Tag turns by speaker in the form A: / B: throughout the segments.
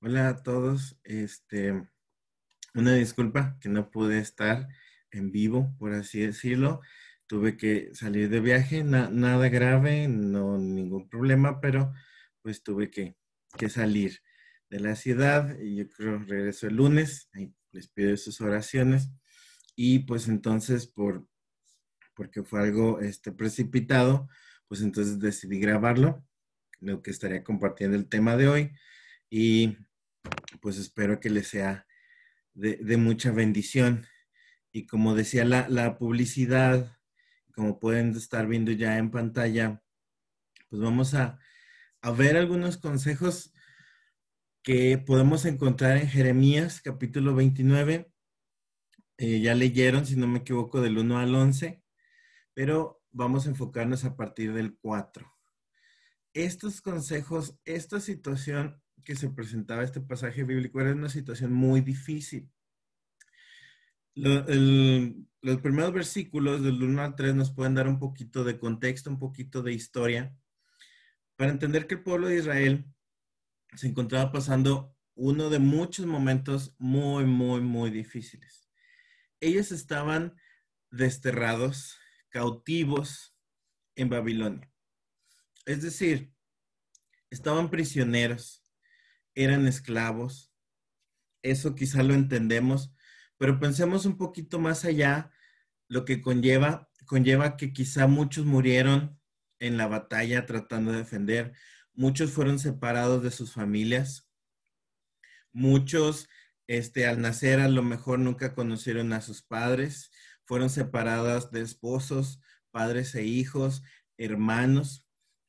A: Hola a todos. Una disculpa que no pude estar en vivo, por así decirlo. Tuve que salir de viaje, nada grave, no ningún problema, pero pues tuve que salir de la ciudad y yo creo regreso el lunes. Ahí les pido sus oraciones y pues entonces porque fue algo precipitado, pues entonces decidí grabarlo, lo que estaría compartiendo el tema de hoy y pues espero que les sea de mucha bendición. Y como decía la publicidad, como pueden estar viendo ya en pantalla, pues vamos a ver algunos consejos que podemos encontrar en Jeremías capítulo 29. Ya leyeron, si no me equivoco, del 1 al 11, pero vamos a enfocarnos a partir del 4. Estos consejos, esta situación que se presentaba este pasaje bíblico era una situación muy difícil. Los primeros versículos del 1 al 3 nos pueden dar un poquito de contexto, un poquito de historia, para entender que el pueblo de Israel se encontraba pasando uno de muchos momentos muy, muy, muy difíciles. Ellos estaban desterrados, cautivos en Babilonia. Es decir, estaban prisioneros, eran esclavos. Eso quizá lo entendemos, pero pensemos un poquito más allá. Lo que conlleva que quizá muchos murieron en la batalla tratando de defender, muchos fueron separados de sus familias, muchos al nacer a lo mejor nunca conocieron a sus padres, fueron separadas de esposos, padres e hijos, hermanos.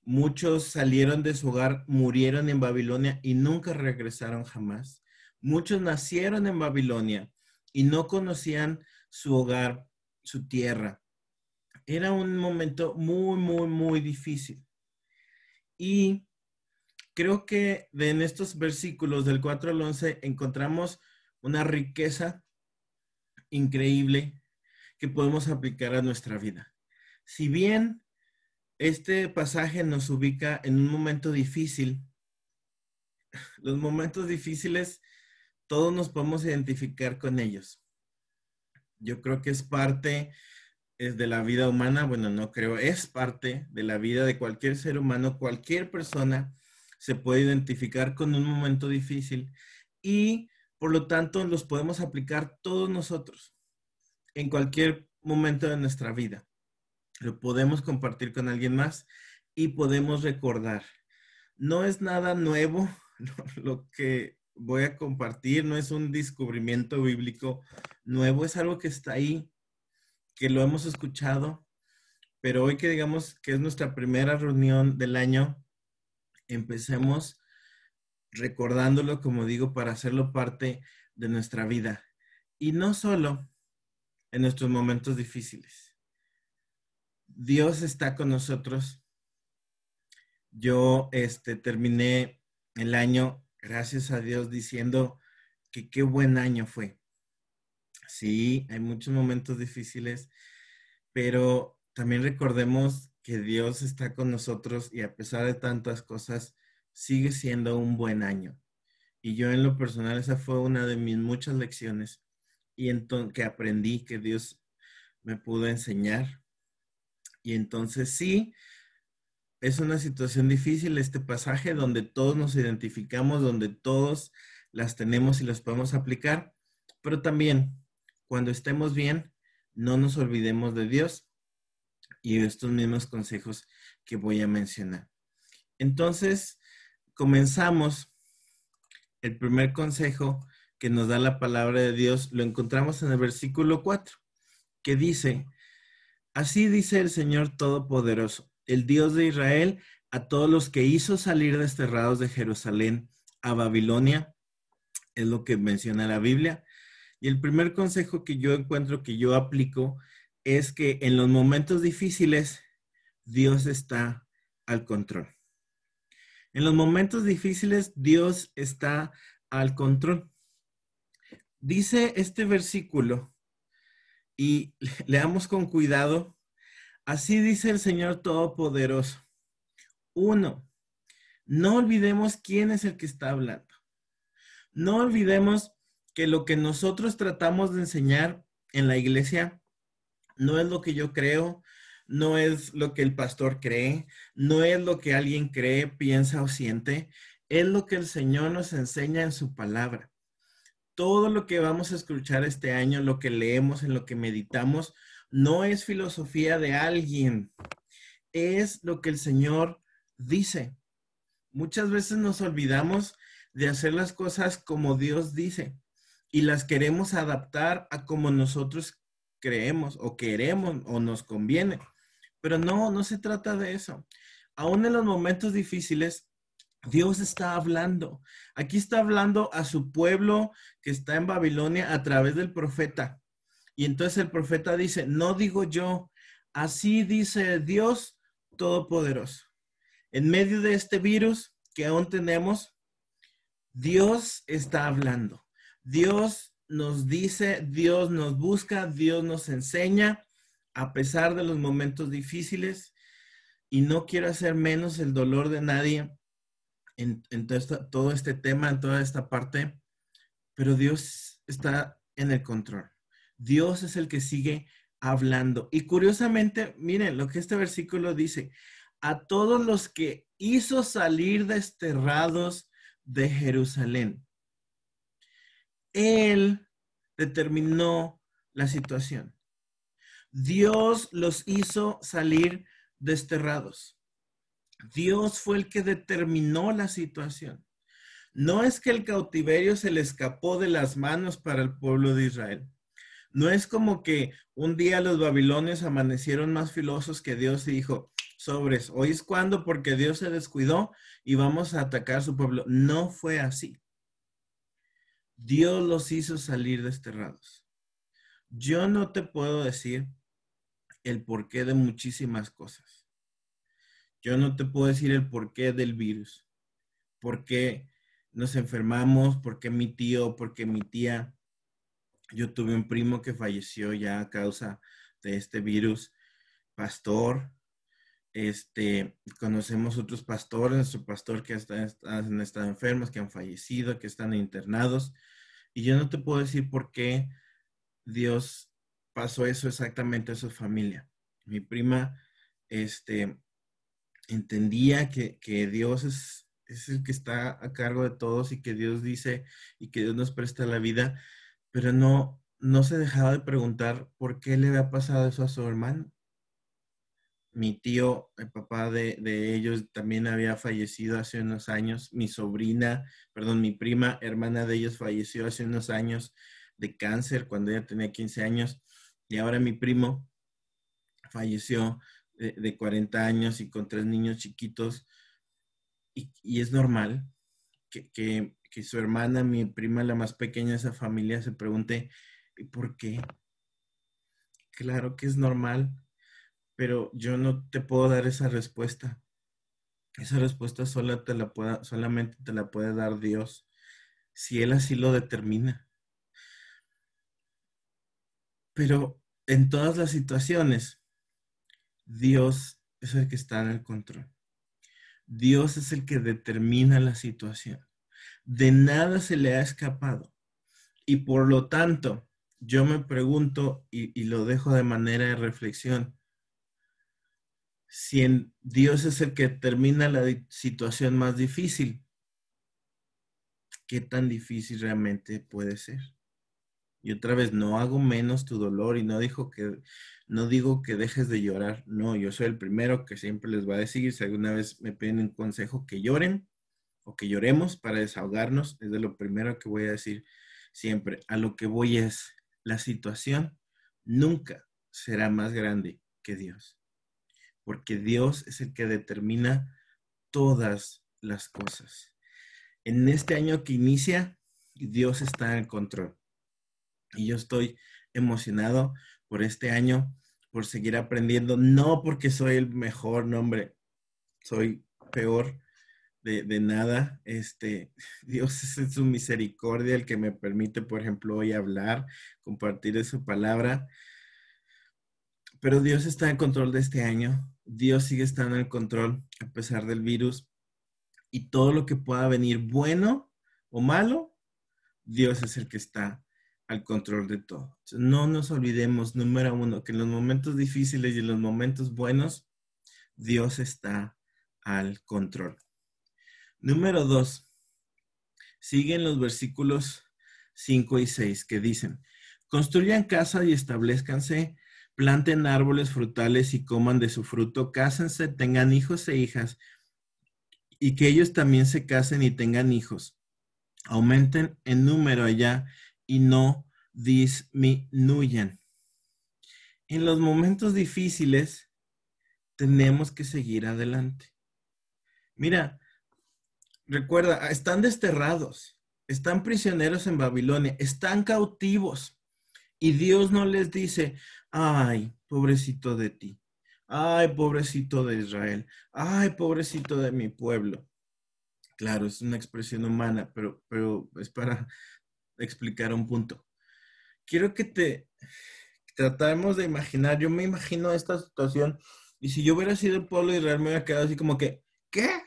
A: Muchos salieron de su hogar, murieron en Babilonia y nunca regresaron jamás. Muchos nacieron en Babilonia y no conocían su hogar, su tierra. Era un momento muy, muy, muy difícil. Y creo que en estos versículos del 4 al 11 encontramos una riqueza increíble que podemos aplicar a nuestra vida. Si bien este pasaje nos ubica en un momento difícil, los momentos difíciles todos nos podemos identificar con ellos. Yo creo que es de la vida humana, bueno, no creo, es parte de la vida de cualquier ser humano, cualquier persona se puede identificar con un momento difícil y por lo tanto los podemos aplicar todos nosotros en cualquier momento de nuestra vida. Lo podemos compartir con alguien más y podemos recordar. No es nada nuevo lo que voy a compartir, no es un descubrimiento bíblico nuevo, es algo que está ahí, que lo hemos escuchado, pero hoy que digamos que es nuestra primera reunión del año, empecemos recordándolo, como digo, para hacerlo parte de nuestra vida. Y no solo en nuestros momentos difíciles. Dios está con nosotros. Yo terminé el año, gracias a Dios, diciendo que qué buen año fue. Sí, hay muchos momentos difíciles, pero también recordemos que Dios está con nosotros y a pesar de tantas cosas, sigue siendo un buen año. Y yo en lo personal, esa fue una de mis muchas lecciones y entonces que aprendí que Dios me pudo enseñar. Y entonces sí, es una situación difícil este pasaje donde todos nos identificamos, donde todos las tenemos y las podemos aplicar, pero también cuando estemos bien, no nos olvidemos de Dios y de estos mismos consejos que voy a mencionar. Entonces, comenzamos. El primer consejo que nos da la palabra de Dios lo encontramos en el versículo 4, que dice: así dice el Señor Todopoderoso, el Dios de Israel, a todos los que hizo salir desterrados de Jerusalén a Babilonia, es lo que menciona la Biblia. Y el primer consejo que yo encuentro, que yo aplico, es que en los momentos difíciles, Dios está al control. En los momentos difíciles, Dios está al control. Dice este versículo, y leamos con cuidado, así dice el Señor Todopoderoso. Uno, no olvidemos quién es el que está hablando. No olvidemos que lo que nosotros tratamos de enseñar en la iglesia no es lo que yo creo, no es lo que el pastor cree, no es lo que alguien cree, piensa o siente, es lo que el Señor nos enseña en su palabra. Todo lo que vamos a escuchar este año, lo que leemos, en lo que meditamos, no es filosofía de alguien, es lo que el Señor dice. Muchas veces nos olvidamos de hacer las cosas como Dios dice y las queremos adaptar a como nosotros creemos o queremos o nos conviene. Pero no, no se trata de eso. Aún en los momentos difíciles, Dios está hablando. Aquí está hablando a su pueblo que está en Babilonia a través del profeta. Y entonces el profeta dice, no digo yo, así dice Dios Todopoderoso. En medio de este virus que aún tenemos, Dios está hablando. Dios nos dice, Dios nos busca, Dios nos enseña a pesar de los momentos difíciles. Y no quiero hacer menos el dolor de nadie en todo este tema, en toda esta parte, pero Dios está en el control. Dios es el que sigue hablando. Y curiosamente, miren lo que este versículo dice, a todos los que hizo salir desterrados de Jerusalén. Él determinó la situación. Dios los hizo salir desterrados. Dios fue el que determinó la situación. No es que el cautiverio se le escapó de las manos para el pueblo de Israel. No es como que un día los babilonios amanecieron más filosos que Dios y dijo, sobres, hoy es cuando porque Dios se descuidó y vamos a atacar a su pueblo. No fue así. Dios los hizo salir desterrados. Yo no te puedo decir el porqué de muchísimas cosas. Yo no te puedo decir el porqué del virus, por qué nos enfermamos, por qué mi tío, por qué mi tía. Yo tuve un primo que falleció ya a causa de este virus, pastor. Conocemos otros pastores, nuestro pastor que han estado enfermos, que han fallecido, que están internados. Y yo no te puedo decir por qué Dios pasó eso exactamente a su familia. Mi prima, entendía que Dios es el que está a cargo de todos y que Dios dice y que Dios nos presta la vida, pero no se dejaba de preguntar por qué le había pasado eso a su hermano. Mi tío, el papá de ellos, también había fallecido hace unos años. Mi prima, hermana de ellos, falleció hace unos años de cáncer cuando ella tenía 15 años. Y ahora mi primo falleció de 40 años y con 3 niños chiquitos. Y es normal que su hermana, mi prima, la más pequeña de esa familia, se pregunte, ¿y por qué? Claro que es normal, pero yo no te puedo dar esa respuesta. Esa respuesta solamente te la puede dar Dios, si Él así lo determina. Pero en todas las situaciones, Dios es el que está en el control. Dios es el que determina la situación. De nada se le ha escapado. Y por lo tanto, yo me pregunto y lo dejo de manera de reflexión. Si Dios es el que determina la situación más difícil, ¿qué tan difícil realmente puede ser? Y otra vez, no hago menos tu dolor y no digo que dejes de llorar. No, yo soy el primero que siempre les va a decir, si alguna vez me piden un consejo, que lloren o que lloremos para desahogarnos, es de lo primero que voy a decir siempre. A lo que voy es, la situación nunca será más grande que Dios, porque Dios es el que determina todas las cosas. En este año que inicia, Dios está en el control. Y yo estoy emocionado por este año, por seguir aprendiendo, no porque soy el mejor, no, hombre, soy peor de nada. Dios es en su misericordia el que me permite, por ejemplo, hoy hablar, compartir de su palabra. Pero Dios está en control de este año. Dios sigue estando en el control a pesar del virus. Y todo lo que pueda venir, bueno o malo, Dios es el que está al control de todo. No nos olvidemos, número uno, que en los momentos difíciles y en los momentos buenos, Dios está al control. Número dos, siguen los versículos 5 y 6 que dicen, construyan casa y establezcanse, planten árboles frutales y coman de su fruto, cásense, tengan hijos e hijas, y que ellos también se casen y tengan hijos. Aumenten en número allá y no disminuyan. En los momentos difíciles tenemos que seguir adelante. Mira, recuerda, están desterrados, están prisioneros en Babilonia, están cautivos y Dios no les dice, ay, pobrecito de ti, ay, pobrecito de Israel, ay, pobrecito de mi pueblo. Claro, es una expresión humana, pero es para explicar un punto. Quiero que tratemos de imaginar, yo me imagino esta situación, y si yo hubiera sido el pueblo de Israel, me hubiera quedado así como que, ¿qué?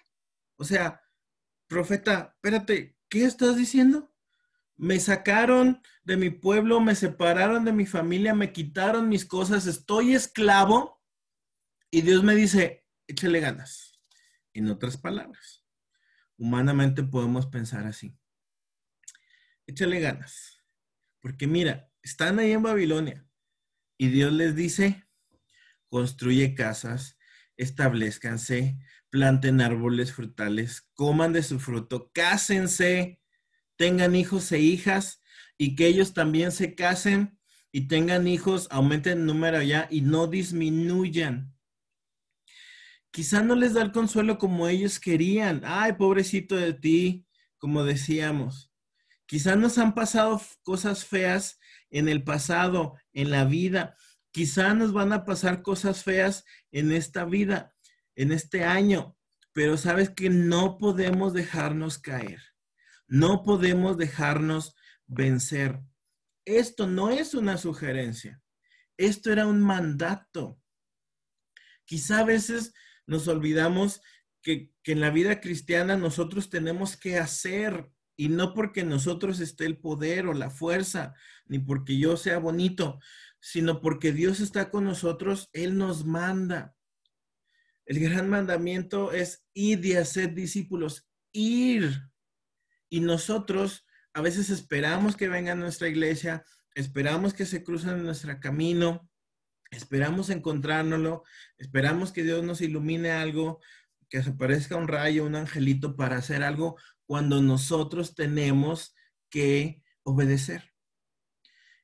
A: O sea, profeta, espérate, ¿qué estás diciendo? Me sacaron de mi pueblo, me separaron de mi familia, me quitaron mis cosas, estoy esclavo, y Dios me dice, échale ganas. En otras palabras, humanamente podemos pensar así. Échale ganas. Porque mira, están ahí en Babilonia y Dios les dice, construye casas, establezcanse, planten árboles frutales, coman de su fruto, cásense, tengan hijos e hijas y que ellos también se casen y tengan hijos, aumenten el número allá y no disminuyan. Quizá no les da el consuelo como ellos querían. Ay, pobrecito de ti, como decíamos. Quizá nos han pasado cosas feas en el pasado, en la vida. Quizá nos van a pasar cosas feas en esta vida, en este año. Pero sabes que no podemos dejarnos caer. No podemos dejarnos vencer. Esto no es una sugerencia. Esto era un mandato. Quizá a veces nos olvidamos que en la vida cristiana nosotros tenemos que hacer y no porque nosotros esté el poder o la fuerza, ni porque yo sea bonito, sino porque Dios está con nosotros, Él nos manda. El gran mandamiento es ir y hacer discípulos, ir. Y nosotros a veces esperamos que venga a nuestra iglesia, esperamos que se crucen en nuestro camino, esperamos encontrárnoslo, esperamos que Dios nos ilumine algo, que se aparezca un rayo, un angelito para hacer algo, cuando nosotros tenemos que obedecer.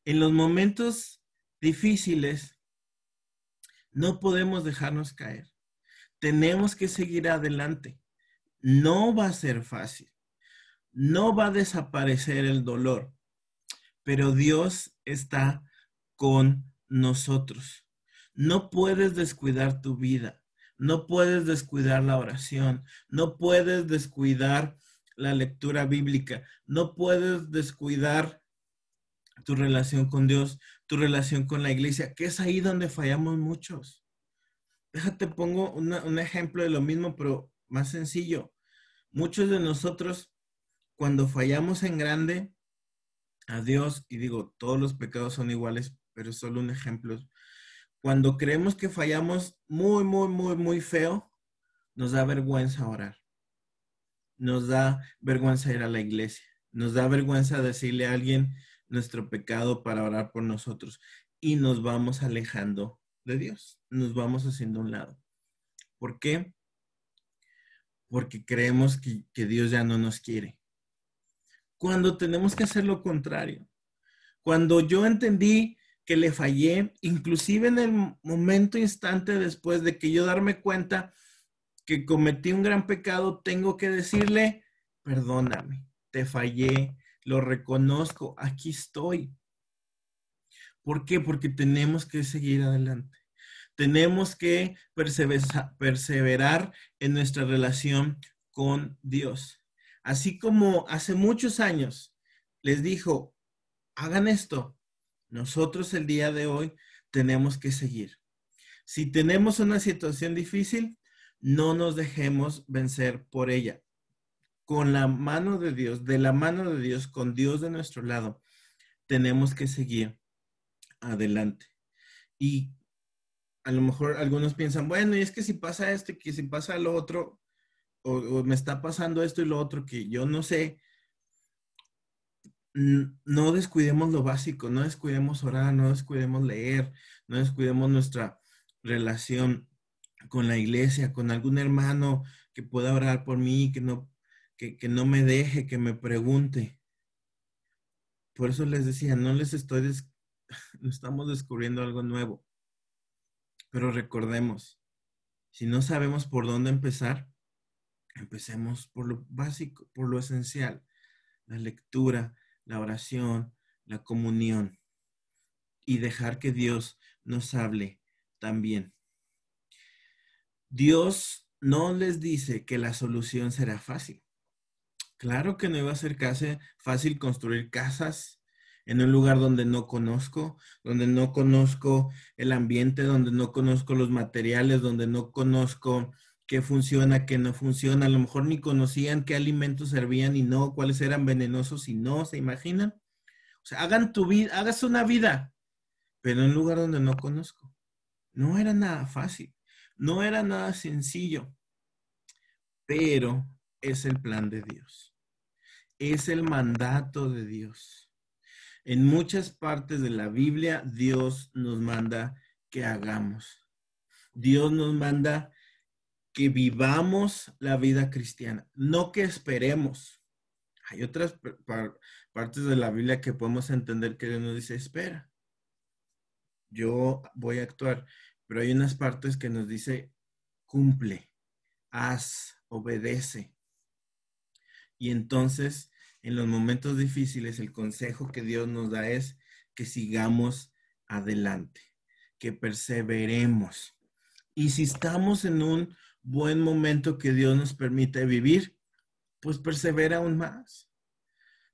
A: En los momentos difíciles, no podemos dejarnos caer. Tenemos que seguir adelante. No va a ser fácil. No va a desaparecer el dolor, pero Dios está con nosotros. No puedes descuidar tu vida, no puedes descuidar la oración, no puedes descuidar la lectura bíblica, no puedes descuidar tu relación con Dios, tu relación con la iglesia, que es ahí donde fallamos muchos. Déjate, pongo un ejemplo de lo mismo, pero más sencillo. Muchos de nosotros, cuando fallamos en grande a Dios, y digo, todos los pecados son iguales, pero es solo un ejemplo. Cuando creemos que fallamos muy feo, nos da vergüenza orar. Nos da vergüenza ir a la iglesia. Nos da vergüenza decirle a alguien nuestro pecado para orar por nosotros. Y nos vamos alejando de Dios. Nos vamos haciendo a un lado. ¿Por qué? Porque creemos que Dios ya no nos quiere. Cuando tenemos que hacer lo contrario. Cuando yo entendí que le fallé, inclusive en el momento instante después de que yo darme cuenta que cometí un gran pecado, tengo que decirle, perdóname, te fallé, lo reconozco, aquí estoy. ¿Por qué? Porque tenemos que seguir adelante. Tenemos que perseverar en nuestra relación con Dios. Así como hace muchos años les dijo, hagan esto. Nosotros el día de hoy tenemos que seguir. Si tenemos una situación difícil, no nos dejemos vencer por ella. con la mano de Dios, de la mano de Dios, con Dios de nuestro lado, tenemos que seguir adelante. Y a lo mejor algunos piensan, bueno, y es que si pasa esto, que si pasa lo otro, o me está pasando esto y lo otro, que yo no sé, no descuidemos lo básico, no descuidemos orar, no descuidemos leer, no descuidemos nuestra relación con la iglesia, con algún hermano que pueda orar por mí, que no me deje, que me pregunte. Por eso les decía, no estamos descubriendo algo nuevo, pero recordemos, si no sabemos por dónde empezar, empecemos por lo básico, por lo esencial, la lectura, la oración, la comunión y dejar que Dios nos hable también. Dios no les dice que la solución será fácil. Claro que no iba a ser fácil construir casas en un lugar donde no conozco el ambiente, donde no conozco los materiales, donde no conozco qué funciona, qué no funciona. A lo mejor ni conocían qué alimentos servían y no, cuáles eran venenosos y no, ¿se imaginan? O sea, hagas una vida, pero en un lugar donde no conozco. No era nada fácil, no era nada sencillo, pero es el plan de Dios. Es el mandato de Dios. En muchas partes de la Biblia, Dios nos manda que hagamos. Dios nos manda que vivamos la vida cristiana, no que esperemos. Hay otras partes de la Biblia que podemos entender que Dios nos dice, espera, yo voy a actuar, pero hay unas partes que nos dice, cumple, haz, obedece. Y entonces, en los momentos difíciles, el consejo que Dios nos da es que sigamos adelante, que perseveremos. Y si estamos en un buen momento que Dios nos permite vivir, pues persevera aún más.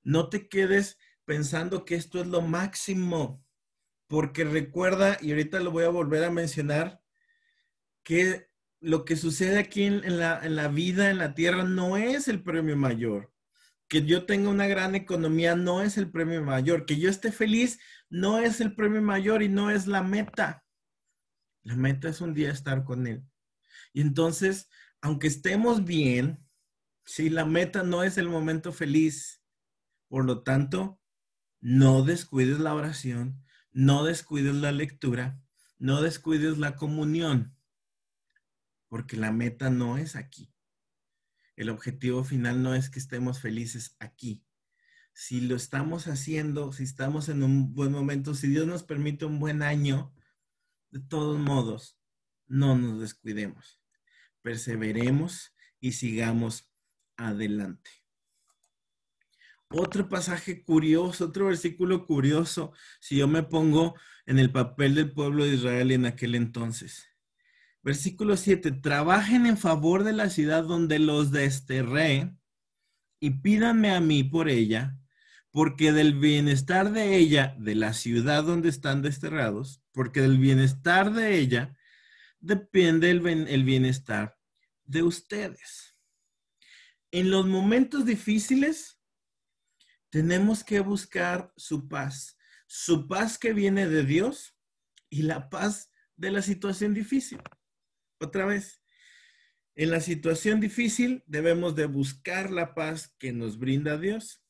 A: No te quedes pensando que esto es lo máximo, porque recuerda, y ahorita lo voy a volver a mencionar, que lo que sucede aquí en la vida, en la tierra, no es el premio mayor. Que yo tenga una gran economía no es el premio mayor. Que yo esté feliz no es el premio mayor y no es la meta. La meta es un día estar con Él. Y entonces, aunque estemos bien, si la meta no es el momento feliz, por lo tanto, no descuides la oración, no descuides la lectura, no descuides la comunión, porque la meta no es aquí. El objetivo final no es que estemos felices aquí. Si lo estamos haciendo, si estamos en un buen momento, si Dios nos permite un buen año, de todos modos, no nos descuidemos. Perseveremos y sigamos adelante. Otro pasaje curioso, otro versículo curioso, si yo me pongo en el papel del pueblo de Israel en aquel entonces. Versículo 7, trabajen en favor de la ciudad donde los desterré y pídanme a mí por ella, porque del bienestar de ella, de la ciudad donde están desterrados, porque del bienestar de ella depende el bienestar de ustedes. En los momentos difíciles tenemos que buscar su paz que viene de Dios y la paz de la situación difícil. Otra vez, en la situación difícil debemos de buscar la paz que nos brinda Dios,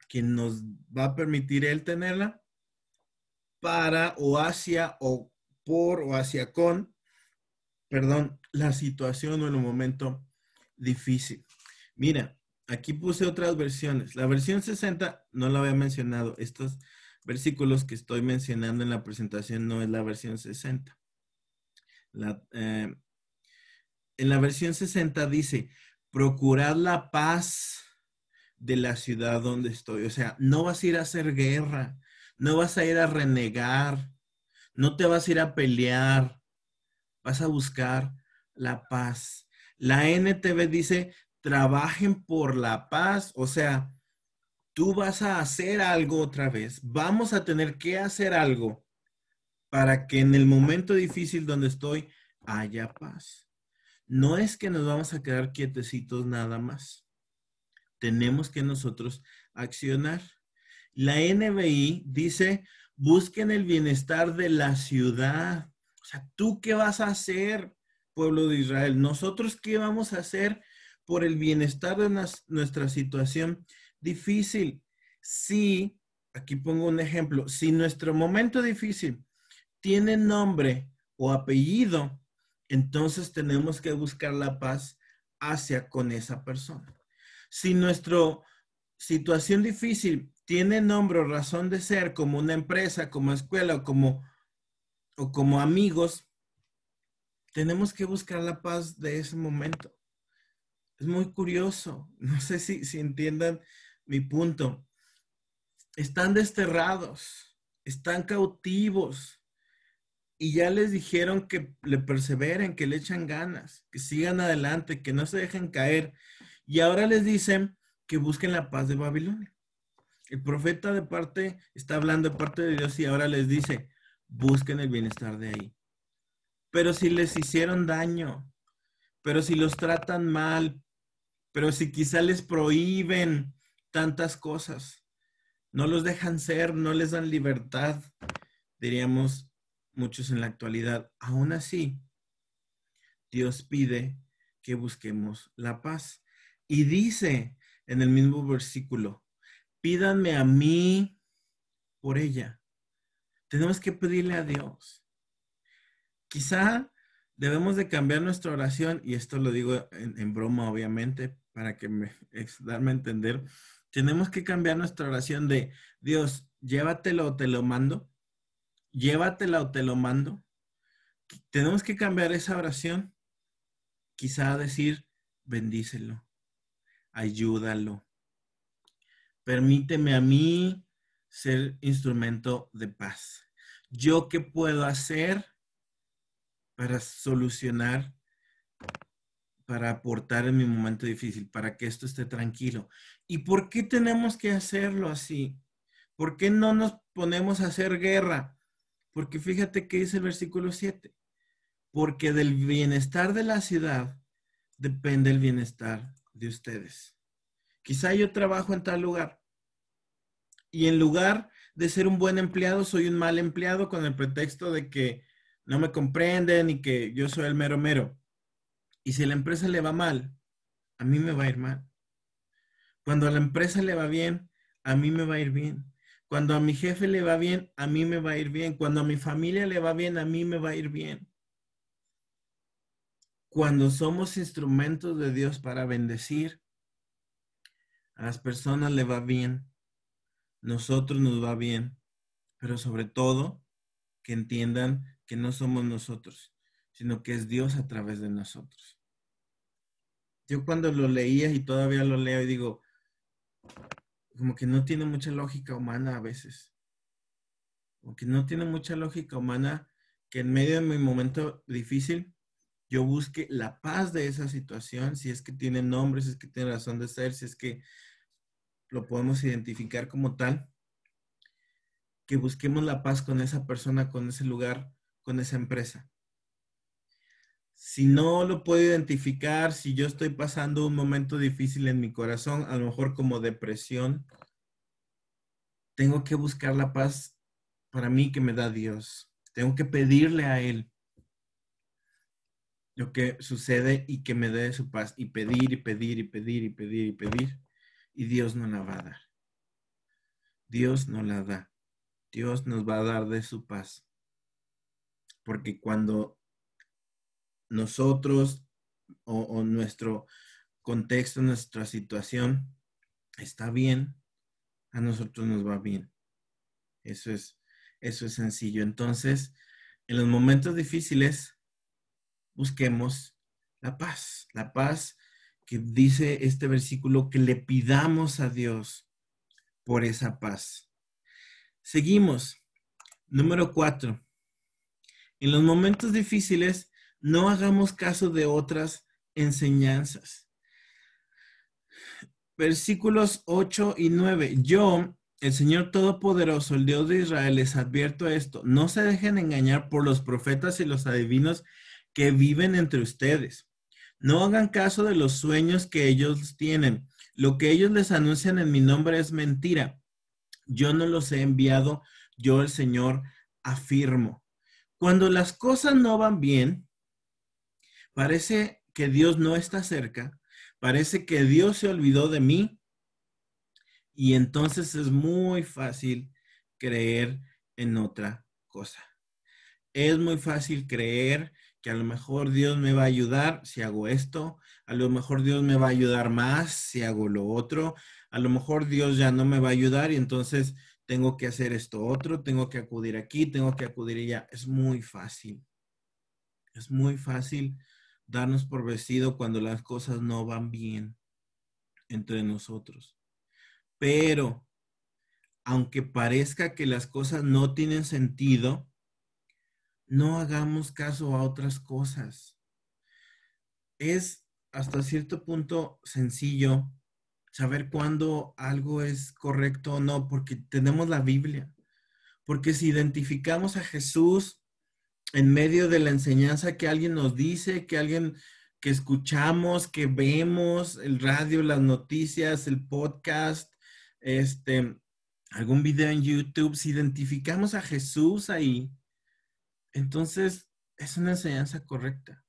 A: que nos va a permitir Él tenerla para o hacia o por o hacia con, perdón, la situación o el momento difícil. Mira, aquí puse otras versiones. La versión 60 no la había mencionado. Estos versículos que estoy mencionando en la presentación no es la versión 60. En la versión 60 dice, procurad la paz de la ciudad donde estoy. O sea, no vas a ir a hacer guerra, no vas a ir a renegar, no te vas a ir a pelear, vas a buscar la paz. La NTV dice, trabajen por la paz, o sea, tú vas a hacer algo otra vez, vamos a tener que hacer algo para que en el momento difícil donde estoy haya paz. No es que nos vamos a quedar quietecitos nada más. tenemos que nosotros accionar. La NBI dice, busquen el bienestar de la ciudad. O sea, ¿tú qué vas a hacer, pueblo de Israel? ¿Nosotros qué vamos a hacer por el bienestar de nuestra situación difícil? Si, aquí pongo un ejemplo, si nuestro momento difícil tiene nombre o apellido, entonces tenemos que buscar la paz hacia con esa persona. Si nuestra situación difícil tiene nombre o razón de ser como una empresa, como escuela o como amigos, tenemos que buscar la paz de ese momento. Es muy curioso. No sé si entiendan mi punto. Están desterrados, están cautivos y ya les dijeron que le perseveren, que le echan ganas, que sigan adelante, que no se dejen caer. Y ahora les dicen que busquen la paz de Babilonia. El profeta está hablando de parte de Dios y ahora les dice, busquen el bienestar de ahí. Pero si les hicieron daño, pero si los tratan mal, pero si quizá les prohíben tantas cosas, no los dejan ser, no les dan libertad, diríamos muchos en la actualidad. Aún así, Dios pide que busquemos la paz. Y dice en el mismo versículo, pídanme a mí por ella. Tenemos que pedirle a Dios. Quizá debemos de cambiar nuestra oración, y esto lo digo en broma, obviamente, para darme a entender. Tenemos que cambiar nuestra oración de Dios, llévatelo o te lo mando. Llévatela o te lo mando. Tenemos que cambiar esa oración. Quizá decir, bendícelo, ayúdalo. Permíteme a mí ser instrumento de paz. ¿Yo qué puedo hacer para solucionar, para aportar en mi momento difícil, para que esto esté tranquilo? ¿Y por qué tenemos que hacerlo así? ¿Por qué no nos ponemos a hacer guerra? Porque fíjate que dice el versículo 7. Porque del bienestar de la ciudad depende el bienestar de ustedes. Quizá yo trabajo en tal lugar y en lugar de ser un buen empleado, soy un mal empleado con el pretexto de que no me comprenden y que yo soy el mero mero. Y si a la empresa le va mal, a mí me va a ir mal. Cuando a la empresa le va bien, a mí me va a ir bien. Cuando a mi jefe le va bien, a mí me va a ir bien. Cuando a mi familia le va bien, a mí me va a ir bien. Cuando somos instrumentos de Dios para bendecir, a las personas le va bien, nosotros nos va bien, pero sobre todo que entiendan que no somos nosotros, sino que es Dios a través de nosotros. Yo cuando lo leía y todavía lo leo y digo, como que no tiene mucha lógica humana a veces, como que no tiene mucha lógica humana que en medio de mi momento difícil yo busque la paz de esa situación, si es que tiene nombre, si es que tiene razón de ser, si es que lo podemos identificar como tal, que busquemos la paz con esa persona, con ese lugar, con esa empresa. Si no lo puedo identificar, si yo estoy pasando un momento difícil en mi corazón, a lo mejor como depresión, tengo que buscar la paz para mí que me da Dios. Tengo que pedirle a Él lo que sucede y que me dé su paz. Y pedir y pedir y pedir y pedir y pedir. Y Dios no la va a dar. Dios no la da. Dios nos va a dar de su paz. Porque cuando nosotros o nuestro contexto, nuestra situación está bien, a nosotros nos va bien. Eso es sencillo. Entonces, en los momentos difíciles, busquemos la paz que dice este versículo, que le pidamos a Dios por esa paz. Seguimos. Número 4. En los momentos difíciles, no hagamos caso de otras enseñanzas. Versículos 8 y 9. Yo, el Señor Todopoderoso, el Dios de Israel, les advierto esto. No se dejen engañar por los profetas y los adivinos que viven entre ustedes. No hagan caso de los sueños que ellos tienen, Lo que ellos les anuncian en mi nombre es mentira. Yo no los he enviado, yo el Señor afirmo. Cuando las cosas no van bien, parece que Dios no está cerca, parece que Dios se olvidó de mí y entonces es muy fácil creer en otra cosa. Es muy fácil creer que a lo mejor Dios me va a ayudar si hago esto, a lo mejor Dios me va a ayudar más si hago lo otro, a lo mejor Dios ya no me va a ayudar y entonces tengo que hacer esto otro, tengo que acudir aquí, tengo que acudir allá. Es muy fácil darnos por vencido cuando las cosas no van bien entre nosotros. Pero aunque parezca que las cosas no tienen sentido, no hagamos caso a otras cosas. Es hasta cierto punto sencillo saber cuándo algo es correcto o no, porque tenemos la Biblia. Porque si identificamos a Jesús en medio de la enseñanza que alguien nos dice, que alguien que escuchamos, que vemos, el radio, las noticias, el podcast, algún video en YouTube, si identificamos a Jesús ahí, entonces es una enseñanza correcta.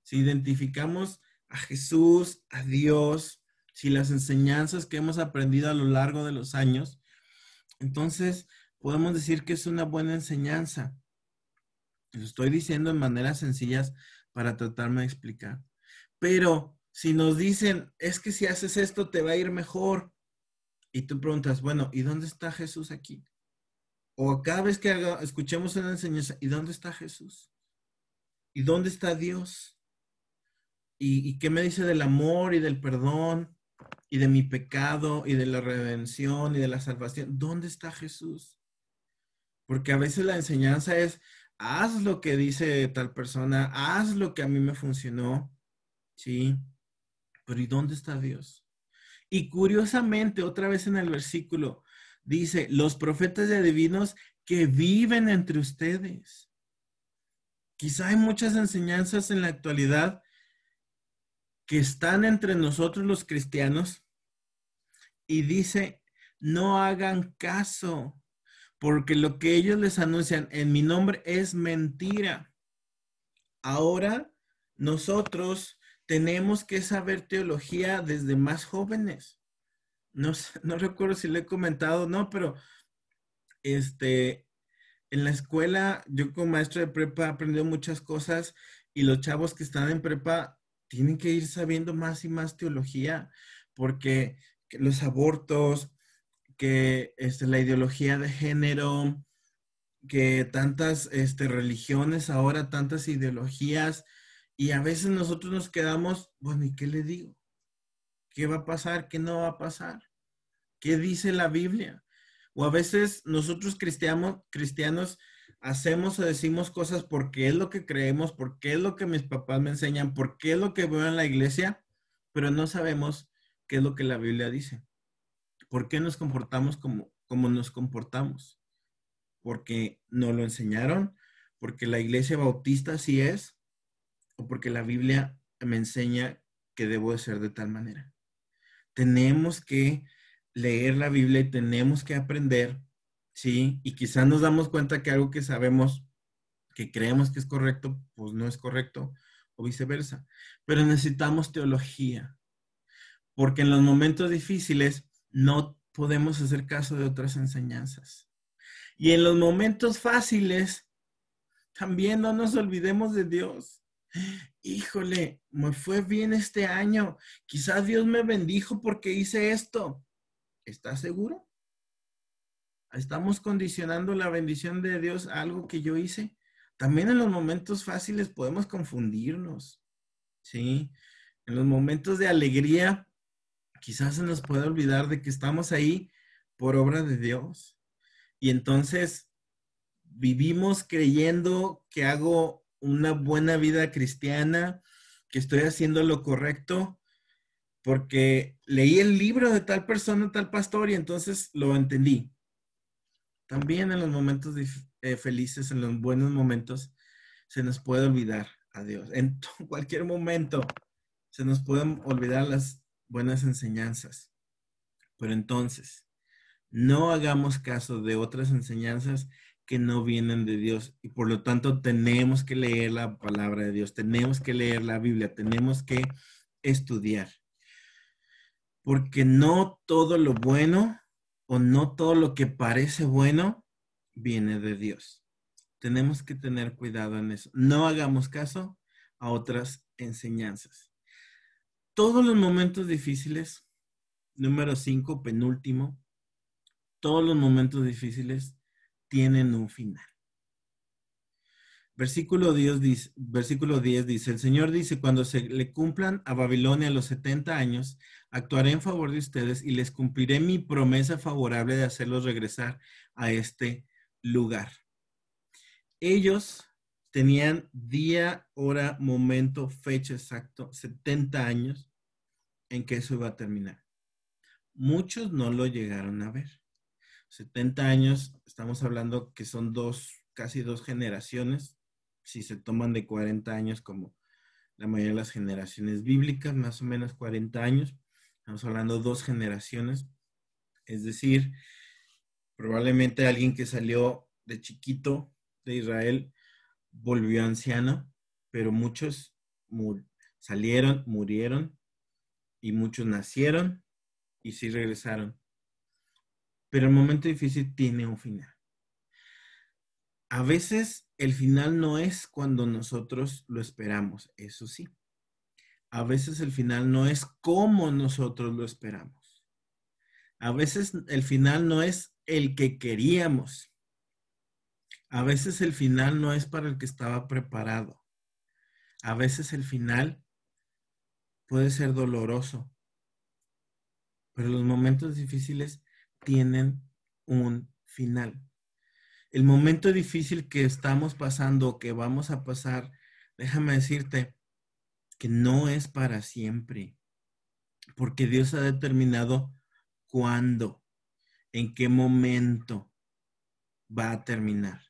A: Si identificamos a Jesús, a Dios, si las enseñanzas que hemos aprendido a lo largo de los años, entonces podemos decir que es una buena enseñanza. Lo estoy diciendo en maneras sencillas para tratarme de explicar. Pero si nos dicen, es que si haces esto te va a ir mejor, y tú preguntas, bueno, ¿y dónde está Jesús aquí? O cada vez que escuchemos una enseñanza, ¿y dónde está Jesús? ¿Y dónde está Dios? ¿Y qué me dice del amor y del perdón y de mi pecado y de la redención y de la salvación? ¿Dónde está Jesús? Porque a veces la enseñanza es, haz lo que dice tal persona, haz lo que a mí me funcionó, ¿sí? Pero ¿y dónde está Dios? Y curiosamente, otra vez en el versículo, dice, los profetas y adivinos que viven entre ustedes. Quizá hay muchas enseñanzas en la actualidad que están entre nosotros los cristianos y dice, no hagan caso, porque lo que ellos les anuncian en mi nombre es mentira. Ahora nosotros tenemos que saber teología desde más jóvenes. No, no recuerdo si le he comentado, no, pero en la escuela, yo como maestro de prepa he aprendido muchas cosas y los chavos que están en prepa tienen que ir sabiendo más y más teología, porque los abortos, que la ideología de género, que tantas religiones ahora, tantas ideologías, y a veces nosotros nos quedamos, bueno, ¿y qué le digo? ¿Qué va a pasar? ¿Qué no va a pasar? ¿Qué dice la Biblia? O a veces nosotros cristianos hacemos o decimos cosas porque es lo que creemos, porque es lo que mis papás me enseñan, porque es lo que veo en la iglesia, pero no sabemos qué es lo que la Biblia dice. ¿Por qué nos comportamos como nos comportamos? ¿Porque nos lo enseñaron? ¿Porque la iglesia bautista así es? ¿O porque la Biblia me enseña que debo de ser de tal manera? Tenemos que leer la Biblia y tenemos que aprender, ¿sí? Y quizás nos damos cuenta que algo que sabemos, que creemos que es correcto, pues no es correcto, o viceversa. Pero necesitamos teología, porque en los momentos difíciles no podemos hacer caso de otras enseñanzas. Y en los momentos fáciles, también no nos olvidemos de Dios. Híjole, me fue bien este año. Quizás Dios me bendijo porque hice esto. ¿Estás seguro? ¿Estamos condicionando la bendición de Dios a algo que yo hice? También en los momentos fáciles podemos confundirnos, ¿sí? En los momentos de alegría, quizás se nos puede olvidar de que estamos ahí por obra de Dios. Y entonces vivimos creyendo que hago una buena vida cristiana, que estoy haciendo lo correcto, porque leí el libro de tal persona, tal pastor, y entonces lo entendí. También en los momentos felices, en los buenos momentos, se nos puede olvidar a Dios. En cualquier momento se nos pueden olvidar buenas enseñanzas. Pero entonces, no hagamos caso de otras enseñanzas que no vienen de Dios. Y por lo tanto, tenemos que leer la palabra de Dios, tenemos que leer la Biblia, tenemos que estudiar. Porque no todo lo bueno o no todo lo que parece bueno viene de Dios. Tenemos que tener cuidado en eso. No hagamos caso a otras enseñanzas. Todos los momentos difíciles, número 5, penúltimo, todos los momentos difíciles tienen un final. Versículo 10 dice, el Señor dice, cuando se le cumplan a Babilonia los 70 años, actuaré en favor de ustedes y les cumpliré mi promesa favorable de hacerlos regresar a este lugar. Ellos tenían día, hora, momento, fecha exacto, 70 años en que eso iba a terminar. Muchos no lo llegaron a ver. 70 años, estamos hablando que son casi dos generaciones, si se toman de 40 años como la mayoría de las generaciones bíblicas, más o menos 40 años, estamos hablando dos generaciones, es decir, probablemente alguien que salió de chiquito de Israel volvió anciano, pero muchos salieron, murieron, y muchos nacieron y sí regresaron. Pero el momento difícil tiene un final. A veces el final no es cuando nosotros lo esperamos, eso sí. A veces el final no es como nosotros lo esperamos. A veces el final no es el que queríamos. A veces el final no es para el que estaba preparado. A veces el final puede ser doloroso, pero los momentos difíciles tienen un final. El momento difícil que estamos pasando, que vamos a pasar, déjame decirte que no es para siempre, porque Dios ha determinado cuándo, en qué momento va a terminar.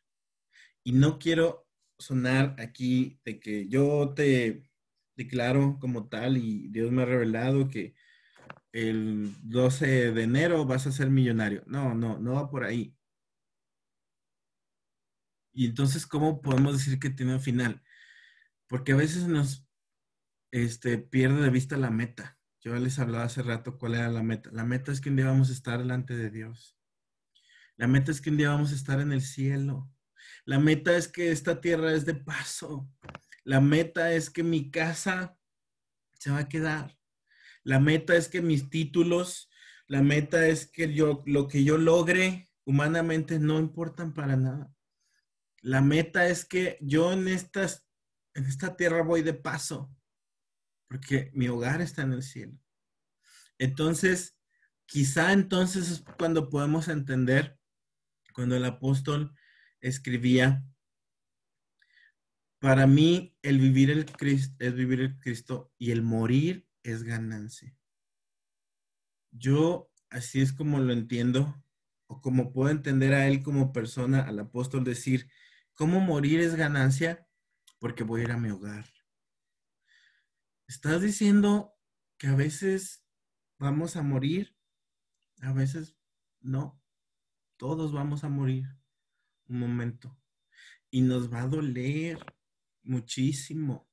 A: Y no quiero sonar aquí de que yo te declaro como tal y Dios me ha revelado que el 12 de enero vas a ser millonario. No, no, no va por ahí. Y entonces, ¿cómo podemos decir que tiene un final? Porque a veces nos pierde de vista la meta. Yo les hablaba hace rato cuál era la meta. La meta es que un día vamos a estar delante de Dios. La meta es que un día vamos a estar en el cielo. La meta es que esta tierra es de paso. La meta es que mi casa se va a quedar. La meta es que mis títulos, la meta es que lo que yo logre humanamente no importan para nada. La meta es que yo en esta tierra voy de paso, porque mi hogar está en el cielo. Entonces, quizá entonces es cuando podemos entender, cuando el apóstol escribía, para mí el vivir el Cristo es vivir el Cristo y el morir es ganancia. Yo así es como lo entiendo, o como puedo entender a él como persona, al apóstol decir, ¿cómo morir es ganancia? Porque voy a ir a mi hogar. ¿Estás diciendo que a veces vamos a morir? A veces no. Todos vamos a morir un momento. Y nos va a doler muchísimo.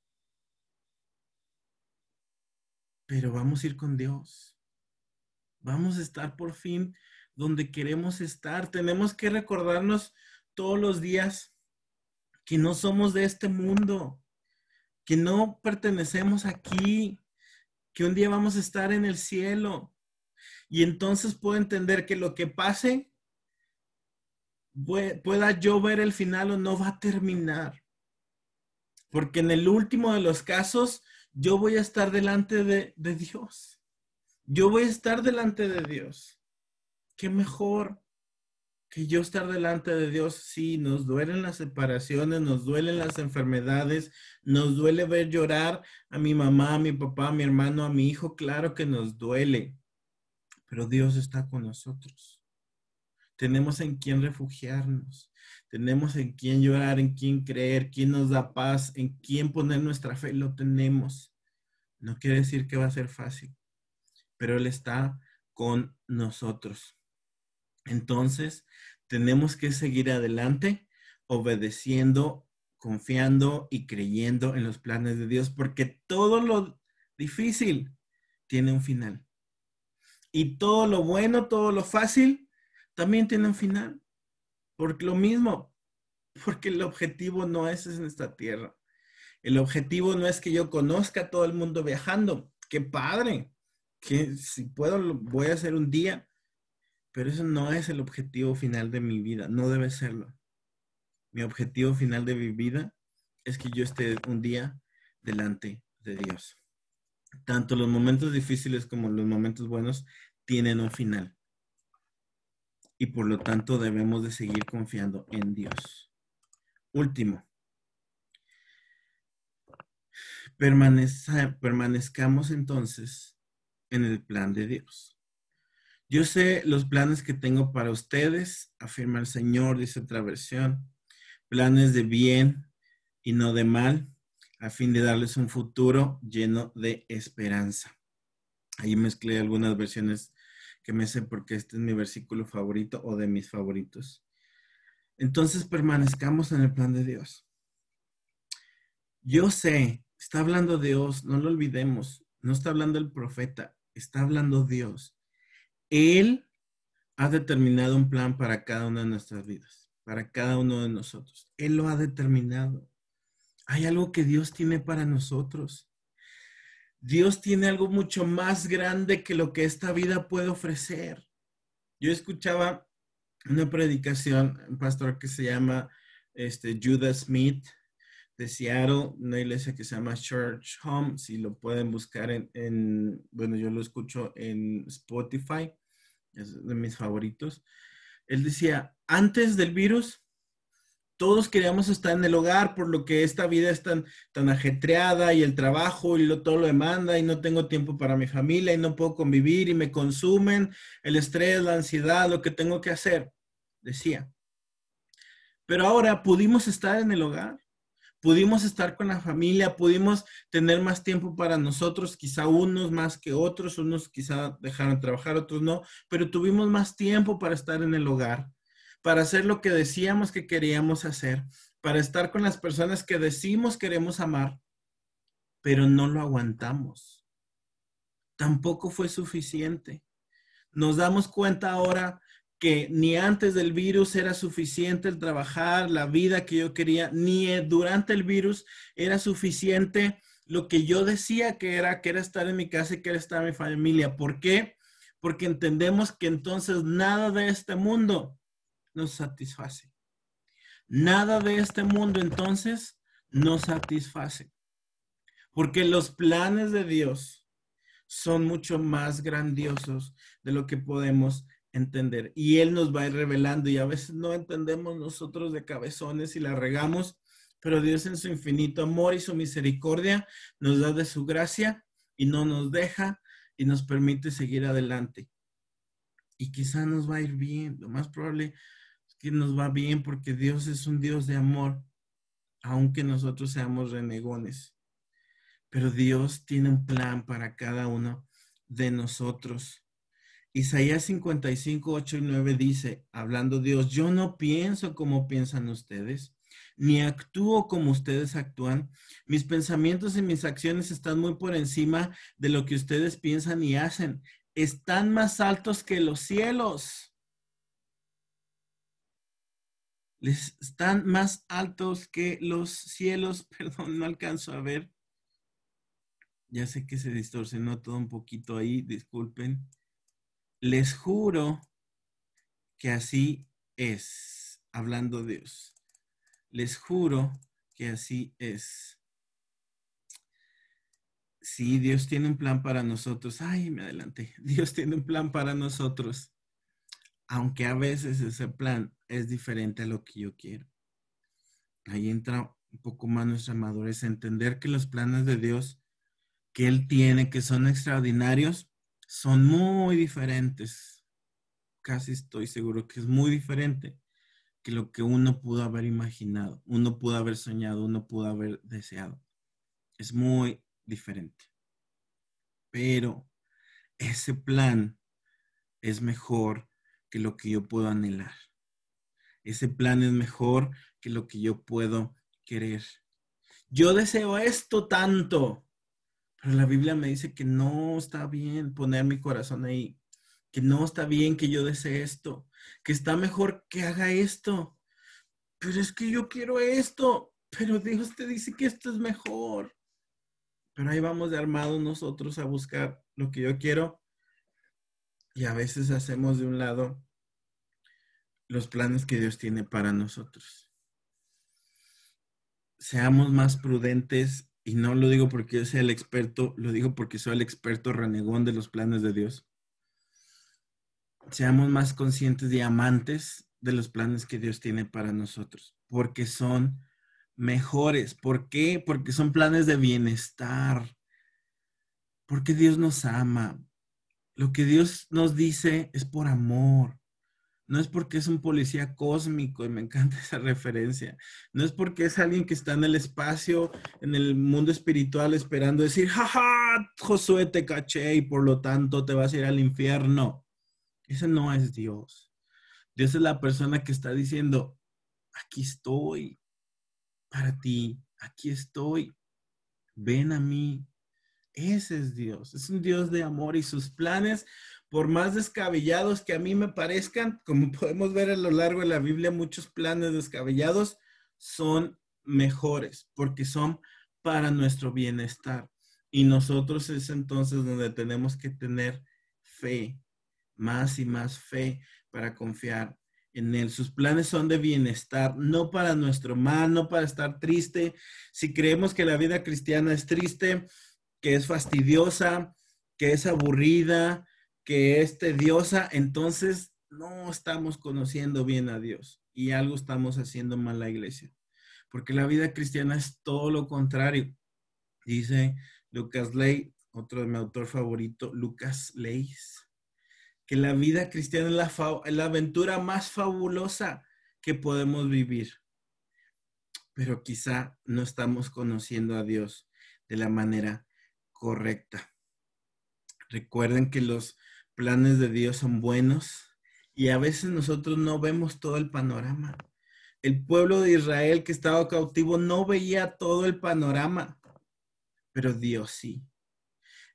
A: Pero vamos a ir con Dios. Vamos a estar por fin donde queremos estar. Tenemos que recordarnos todos los días que no somos de este mundo, que no pertenecemos aquí, que un día vamos a estar en el cielo. Y entonces puedo entender que lo que pase, pueda yo ver el final o no va a terminar. Porque en el último de los casos, yo voy a estar delante de Dios. Yo voy a estar delante de Dios. ¿Qué mejor que yo estar delante de Dios? Sí, nos duelen las separaciones, nos duelen las enfermedades, nos duele ver llorar a mi mamá, a mi papá, a mi hermano, a mi hijo. Claro que nos duele, pero Dios está con nosotros. Tenemos en quién refugiarnos, tenemos en quién llorar, en quién creer, quién nos da paz, en quién poner nuestra fe. Lo tenemos. No quiere decir que va a ser fácil, pero Él está con nosotros. Entonces, tenemos que seguir adelante, obedeciendo, confiando y creyendo en los planes de Dios, porque todo lo difícil tiene un final. Y todo lo bueno, todo lo fácil, también tiene un final. Porque lo mismo, porque el objetivo no es en esta tierra. El objetivo no es que yo conozca a todo el mundo viajando. ¡Qué padre! Que si puedo, lo voy a hacer un día. Pero eso no es el objetivo final de mi vida. No debe serlo. Mi objetivo final de mi vida es que yo esté un día delante de Dios. Tanto los momentos difíciles como los momentos buenos tienen un final. Y por lo tanto debemos de seguir confiando en Dios. Último, permanezcamos entonces en el plan de Dios. Yo sé los planes que tengo para ustedes, afirma el Señor, dice otra versión, planes de bien y no de mal, a fin de darles un futuro lleno de esperanza. Ahí mezclé algunas versiones que me sé porque este es mi versículo favorito o de mis favoritos. Entonces permanezcamos en el plan de Dios. Yo sé, está hablando Dios, no lo olvidemos, no está hablando el profeta, está hablando Dios. Él ha determinado un plan para cada una de nuestras vidas, para cada uno de nosotros. Él lo ha determinado. Hay algo que Dios tiene para nosotros. Dios tiene algo mucho más grande que lo que esta vida puede ofrecer. Yo escuchaba una predicación, un pastor que se llama Judah Smith de Seattle, una iglesia que se llama Church Home, si lo pueden buscar bueno, yo lo escucho en Spotify, es de mis favoritos. Él decía, antes del virus, todos queríamos estar en el hogar por lo que esta vida es tan ajetreada y el trabajo y todo lo demanda y no tengo tiempo para mi familia y no puedo convivir y me consumen el estrés, la ansiedad, lo que tengo que hacer, decía. Pero ahora pudimos estar en el hogar, pudimos estar con la familia, pudimos tener más tiempo para nosotros, quizá unos más que otros, unos quizá dejaron de trabajar, otros no, pero tuvimos más tiempo para estar en el hogar, para hacer lo que decíamos que queríamos hacer, para estar con las personas que decimos queremos amar, pero no lo aguantamos. Tampoco fue suficiente. Nos damos cuenta ahora que ni antes del virus era suficiente el trabajar, la vida que yo quería, ni durante el virus era suficiente lo que yo decía que era estar en mi casa y que era estar en mi familia. ¿Por qué? Porque entendemos que entonces nada de este mundo nos satisface. Nada de este mundo entonces nos satisface. Porque los planes de Dios son mucho más grandiosos de lo que podemos entender. Y Él nos va a ir revelando y a veces no entendemos nosotros de cabezones y la regamos, pero Dios en su infinito amor y su misericordia nos da de su gracia y no nos deja y nos permite seguir adelante. Y quizá nos va a ir bien, lo más probable es que nos va bien porque Dios es un Dios de amor, aunque nosotros seamos renegones. Pero Dios tiene un plan para cada uno de nosotros. Isaías 55, 8 y 9 dice, hablando Dios, yo no pienso como piensan ustedes, ni actúo como ustedes actúan. Mis pensamientos y mis acciones están muy por encima de lo que ustedes piensan y hacen. Están más altos que los cielos. Están más altos que los cielos. Perdón, no alcanzo a ver. Ya sé que se distorsionó todo un poquito ahí, disculpen. Les juro que así es, hablando Dios. Les juro que así es. Sí, Dios tiene un plan para nosotros. Ay, me adelanté. Dios tiene un plan para nosotros, aunque a veces ese plan es diferente a lo que yo quiero. Ahí entra un poco más nuestra madurez, entender que los planes de Dios que Él tiene, que son extraordinarios, son muy diferentes. Casi estoy seguro que es muy diferente que lo que uno pudo haber imaginado, uno pudo haber soñado, uno pudo haber deseado. Es muy diferente. Pero ese plan es mejor que lo que yo puedo anhelar. Ese plan es mejor que lo que yo puedo querer. Yo deseo esto tanto, pero la Biblia me dice que no está bien poner mi corazón ahí, que no está bien que yo desee esto, que está mejor que haga esto. Pero es que yo quiero esto, pero Dios te dice que esto es mejor. Pero ahí vamos de armados nosotros a buscar lo que yo quiero y a veces hacemos de un lado los planes que Dios tiene para nosotros. Seamos más prudentes, y no lo digo porque yo sea el experto, lo digo porque soy el experto renegón de los planes de Dios. Seamos más conscientes y amantes de los planes que Dios tiene para nosotros, porque son mejores. ¿Por qué? Porque son planes de bienestar, porque Dios nos ama. Lo que Dios nos dice es por amor. No es porque es un policía cósmico, y me encanta esa referencia. No es porque es alguien que está en el espacio, en el mundo espiritual, esperando decir, jaja, Josué, te caché y por lo tanto te vas a ir al infierno. Ese no es Dios. Dios es la persona que está diciendo, aquí estoy para ti, aquí estoy, ven a mí. Ese es Dios, es un Dios de amor y sus planes, por más descabellados que a mí me parezcan, como podemos ver a lo largo de la Biblia, muchos planes descabellados son mejores porque son para nuestro bienestar. Y nosotros es entonces donde tenemos que tener fe, más y más fe para confiar en Él. Sus planes son de bienestar, no para nuestro mal, no para estar triste. Si creemos que la vida cristiana es triste, que es fastidiosa, que es aburrida, que es tediosa, entonces no estamos conociendo bien a Dios y algo estamos haciendo mal la iglesia. Porque la vida cristiana es todo lo contrario. Dice Lucas Ley, otro de mi autor favorito, Lucas Leis, que la vida cristiana es la aventura más fabulosa que podemos vivir. Pero quizá no estamos conociendo a Dios de la manera correcta. Recuerden que los planes de Dios son buenos y a veces nosotros no vemos todo el panorama. El pueblo de Israel que estaba cautivo no veía todo el panorama, pero Dios sí.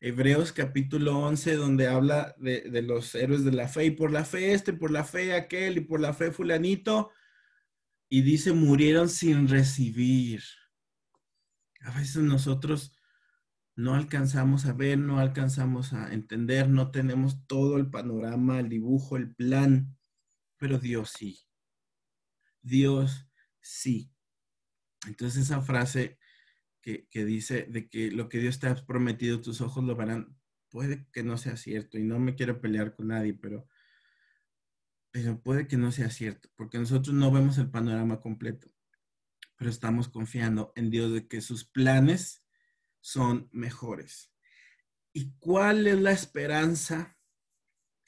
A: Hebreos capítulo 11, donde habla de los héroes de la fe, y por la fe este, por la fe aquel, y por la fe fulanito, y dice, murieron sin recibir. A veces nosotros no alcanzamos a ver, no alcanzamos a entender, no tenemos todo el panorama, el dibujo, el plan, pero Dios sí. Dios sí. Entonces esa frase que dice de que lo que Dios te ha prometido, tus ojos lo verán, puede que no sea cierto y no me quiero pelear con nadie, pero puede que no sea cierto, porque nosotros no vemos el panorama completo, pero estamos confiando en Dios de que sus planes son mejores. ¿Y cuál es la esperanza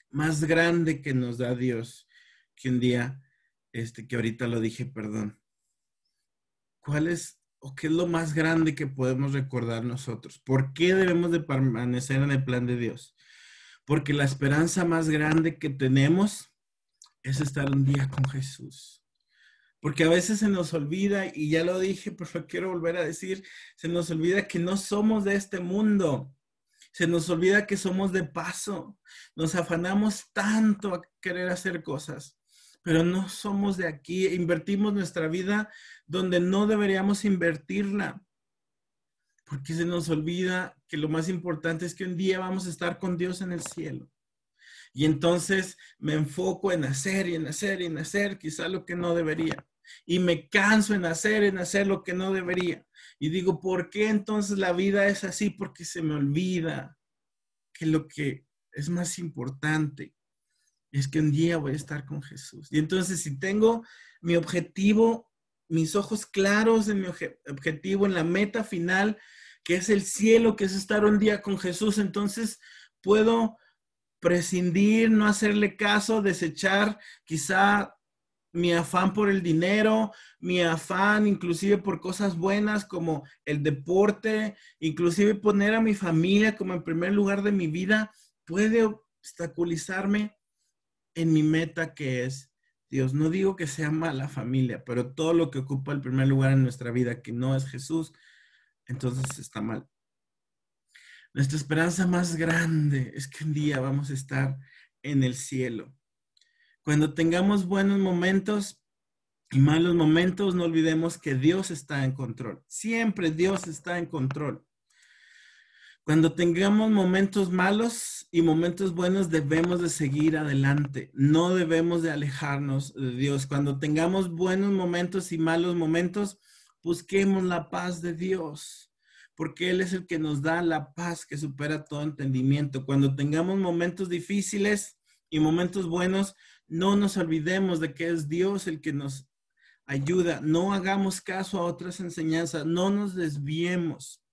A: más grande que nos da Dios? Que un día, que ahorita lo dije, perdón. ¿Cuál es o qué es lo más grande que podemos recordar nosotros? ¿Por qué debemos de permanecer en el plan de Dios? Porque la esperanza más grande que tenemos es estar un día con Jesús. Porque a veces se nos olvida, y ya lo dije, pero quiero volver a decir, se nos olvida que no somos de este mundo. Se nos olvida que somos de paso. Nos afanamos tanto a querer hacer cosas, pero no somos de aquí. Invertimos nuestra vida donde no deberíamos invertirla, porque se nos olvida que lo más importante es que un día vamos a estar con Dios en el cielo. Y entonces me enfoco en hacer y en hacer y en hacer quizá lo que no debería. Y me canso en hacer lo que no debería. Y digo, ¿por qué entonces la vida es así? Porque se me olvida que lo que es más importante es que un día voy a estar con Jesús. Y entonces si tengo mi objetivo, mis ojos claros en mi objetivo, en la meta final, que es el cielo, que es estar un día con Jesús, entonces puedo prescindir, no hacerle caso, desechar quizá mi afán por el dinero, mi afán inclusive por cosas buenas como el deporte, inclusive poner a mi familia como en primer lugar de mi vida, puede obstaculizarme en mi meta, que es Dios. No digo que sea mala familia, pero todo lo que ocupa el primer lugar en nuestra vida, que no es Jesús, entonces está mal. Nuestra esperanza más grande es que un día vamos a estar en el cielo. Cuando tengamos buenos momentos y malos momentos, no olvidemos que Dios está en control. Siempre Dios está en control. Cuando tengamos momentos malos y momentos buenos, debemos de seguir adelante. No debemos de alejarnos de Dios. Cuando tengamos buenos momentos y malos momentos, busquemos la paz de Dios, porque Él es el que nos da la paz que supera todo entendimiento. Cuando tengamos momentos difíciles y momentos buenos, no nos olvidemos de que es Dios el que nos ayuda. No hagamos caso a otras enseñanzas. No nos desviemos.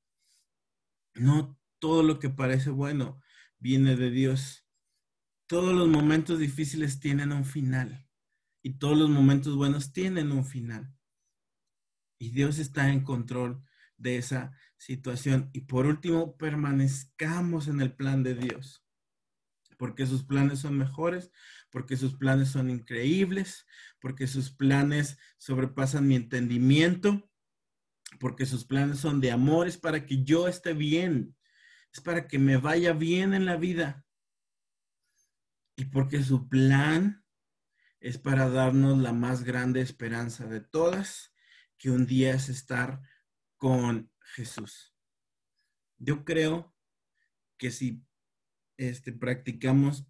A: No todo lo que parece bueno viene de Dios. Todos los momentos difíciles tienen un final y todos los momentos buenos tienen un final. Y Dios está en control de esa situación. Y por último, permanezcamos en el plan de Dios, porque sus planes son mejores, porque sus planes son increíbles, porque sus planes sobrepasan mi entendimiento, porque sus planes son de amor, es para que yo esté bien, es para que me vaya bien en la vida. Y porque su plan es para darnos la más grande esperanza de todas, que un día es estar con Jesús. Yo creo que si practicamos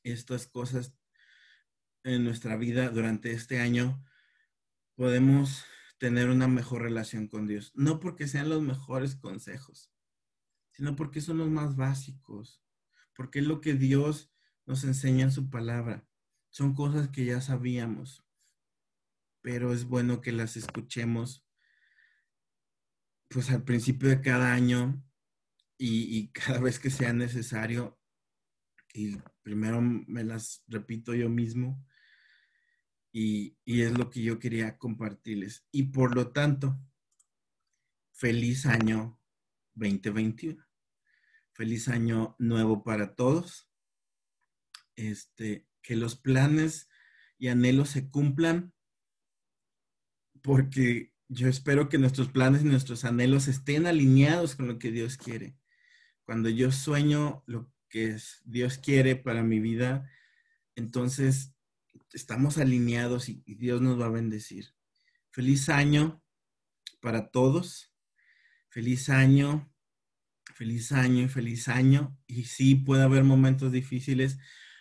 A: estas cosas en nuestra vida durante este año, podemos tener una mejor relación con Dios. No porque sean los mejores consejos, sino porque son los más básicos, porque es lo que Dios nos enseña en su palabra. Son cosas que ya sabíamos, pero es bueno que las escuchemos pues al principio de cada año y cada vez que sea necesario. Y primero me las repito yo mismo y es lo que yo quería compartirles. Y por lo tanto, feliz año 2021. Feliz año nuevo para todos. Que los planes y anhelos se cumplan, porque yo espero que nuestros planes y nuestros anhelos estén alineados con lo que Dios quiere. Cuando yo sueño lo que Dios quiere para mi vida, entonces estamos alineados y Dios nos va a bendecir. Feliz año para todos. Feliz año, feliz año y feliz año. Y sí, puede haber momentos difíciles,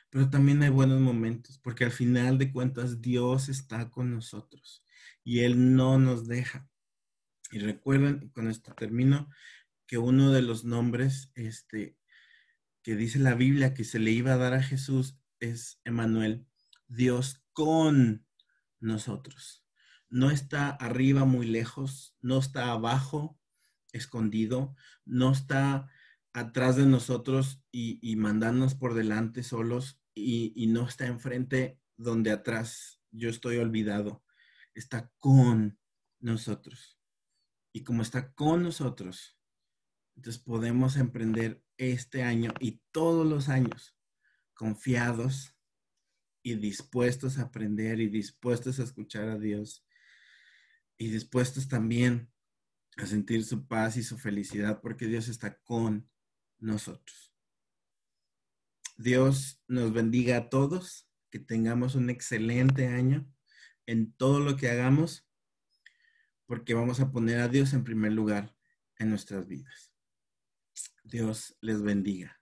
A: pero también hay buenos momentos, porque al final de cuentas Dios está con nosotros y Él no nos deja. Y recuerden, y con esto termino, que uno de los nombres que dice la Biblia que se le iba a dar a Jesús es Emmanuel, Dios con nosotros. No está arriba muy lejos, no está abajo escondido, no está atrás de nosotros y mandándonos por delante solos y no está enfrente donde atrás yo estoy olvidado. Está con nosotros. Y como está con nosotros, entonces podemos emprender este año y todos los años confiados y dispuestos a aprender y dispuestos a escuchar a Dios y dispuestos también a sentir su paz y su felicidad porque Dios está con nosotros. Dios nos bendiga a todos, que tengamos un excelente año en todo lo que hagamos, porque vamos a poner a Dios en primer lugar en nuestras vidas. Dios les bendiga.